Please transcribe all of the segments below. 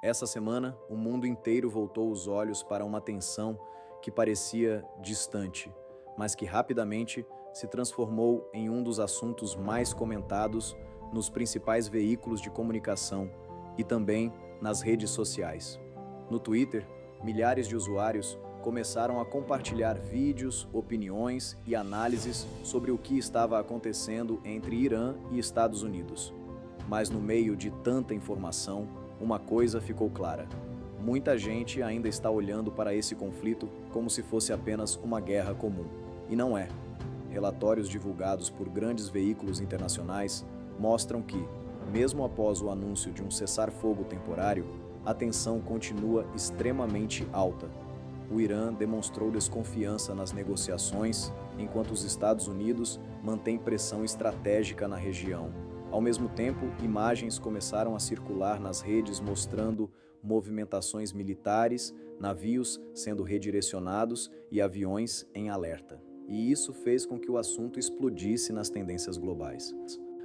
Essa semana, o mundo inteiro voltou os olhos para uma tensão que parecia distante, mas que rapidamente se transformou em um dos assuntos mais comentados nos principais veículos de comunicação e também nas redes sociais. No Twitter, milhares de usuários começaram a compartilhar vídeos, opiniões e análises sobre o que estava acontecendo entre Irã e Estados Unidos. Mas no meio de tanta informação, uma coisa ficou clara: muita gente ainda está olhando para esse conflito como se fosse apenas uma guerra comum. E não é. Relatórios divulgados por grandes veículos internacionais mostram que, mesmo após o anúncio de um cessar-fogo temporário, a tensão continua extremamente alta. O Irã demonstrou desconfiança nas negociações, enquanto os Estados Unidos mantêm pressão estratégica na região. Ao mesmo tempo, imagens começaram a circular nas redes mostrando movimentações militares, navios sendo redirecionados e aviões em alerta. E isso fez com que o assunto explodisse nas tendências globais.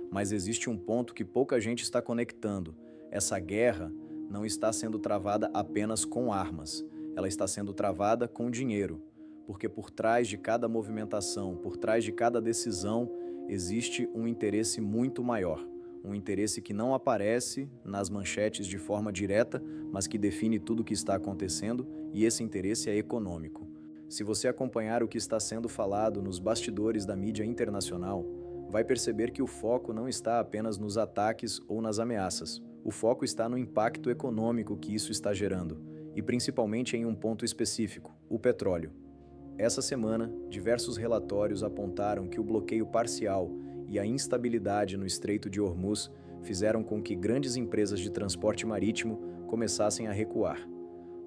Mas existe um ponto que pouca gente está conectando. Essa guerra não está sendo travada apenas com armas. Ela está sendo travada com dinheiro. Porque por trás de cada movimentação, por trás de cada decisão, existe um interesse muito maior. Um interesse que não aparece nas manchetes de forma direta, mas que define tudo o que está acontecendo, e esse interesse é econômico. Se você acompanhar o que está sendo falado nos bastidores da mídia internacional, vai perceber que o foco não está apenas nos ataques ou nas ameaças. O foco está no impacto econômico que isso está gerando, e principalmente em um ponto específico: o petróleo. Essa semana, diversos relatórios apontaram que o bloqueio parcial e a instabilidade no Estreito de Hormuz fizeram com que grandes empresas de transporte marítimo começassem a recuar.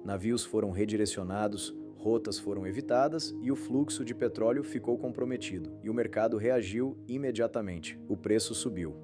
Navios foram redirecionados, rotas foram evitadas e o fluxo de petróleo ficou comprometido. E o mercado reagiu imediatamente. O preço subiu.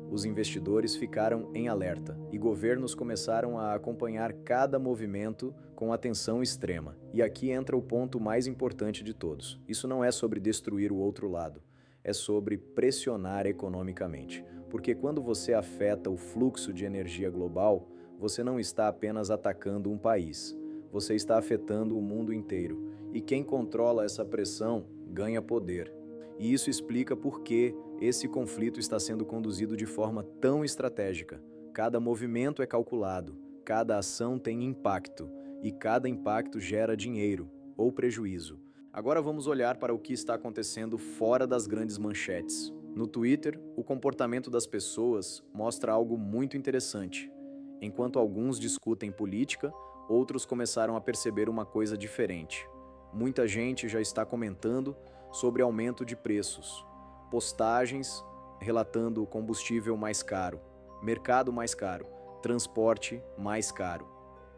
Os investidores ficaram em alerta e governos começaram a acompanhar cada movimento com atenção extrema. E aqui entra o ponto mais importante de todos. Isso não é sobre destruir o outro lado, é sobre pressionar economicamente. Porque quando você afeta o fluxo de energia global, você não está apenas atacando um país, você está afetando o mundo inteiro. E quem controla essa pressão ganha poder. E isso explica por que esse conflito está sendo conduzido de forma tão estratégica. Cada movimento é calculado, cada ação tem impacto, e cada impacto gera dinheiro ou prejuízo. Agora vamos olhar para o que está acontecendo fora das grandes manchetes. No Twitter, o comportamento das pessoas mostra algo muito interessante. Enquanto alguns discutem política, outros começaram a perceber uma coisa diferente. Muita gente já está comentando sobre aumento de preços, postagens relatando combustível mais caro, mercado mais caro, transporte mais caro.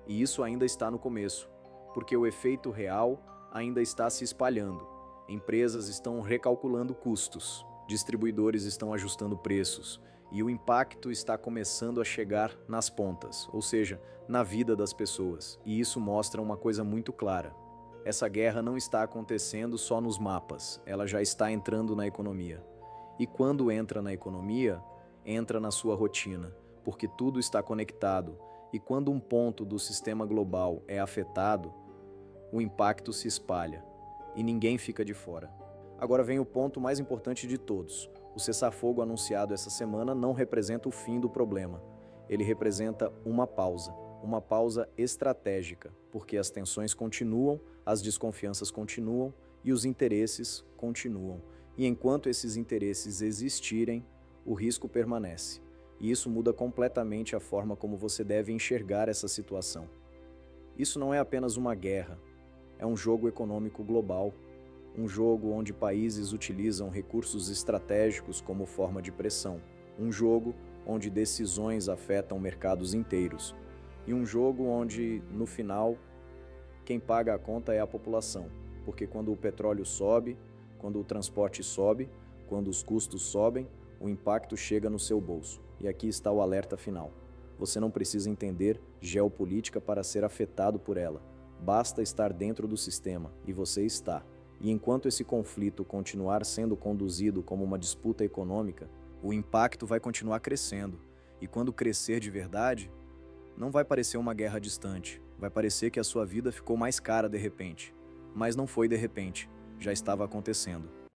E isso ainda está no começo, porque o efeito real ainda está se espalhando. Empresas estão recalculando custos, distribuidores estão ajustando preços, e o impacto está começando a chegar nas pontas, ou seja, na vida das pessoas. E isso mostra uma coisa muito clara: essa guerra não está acontecendo só nos mapas, ela já está entrando na economia. E quando entra na economia, entra na sua rotina, porque tudo está conectado, e quando um ponto do sistema global é afetado, o impacto se espalha, e ninguém fica de fora. Agora vem o ponto mais importante de todos. O cessar-fogo anunciado essa semana não representa o fim do problema. Ele representa uma pausa estratégica, porque as tensões continuam, as desconfianças continuam e os interesses continuam. E enquanto esses interesses existirem, o risco permanece. E isso muda completamente a forma como você deve enxergar essa situação. Isso não é apenas uma guerra, é um jogo econômico global. Um jogo onde países utilizam recursos estratégicos como forma de pressão. Um jogo onde decisões afetam mercados inteiros. E um jogo onde, no final, quem paga a conta é a população. Porque quando o petróleo sobe, quando o transporte sobe, quando os custos sobem, o impacto chega no seu bolso. E aqui está o alerta final. Você não precisa entender geopolítica para ser afetado por ela. Basta estar dentro do sistema, e você está. E enquanto esse conflito continuar sendo conduzido como uma disputa econômica, o impacto vai continuar crescendo. E quando crescer de verdade, Não vai parecer uma guerra distante, vai parecer que a sua vida ficou mais cara de repente. Mas não foi de repente, já estava acontecendo.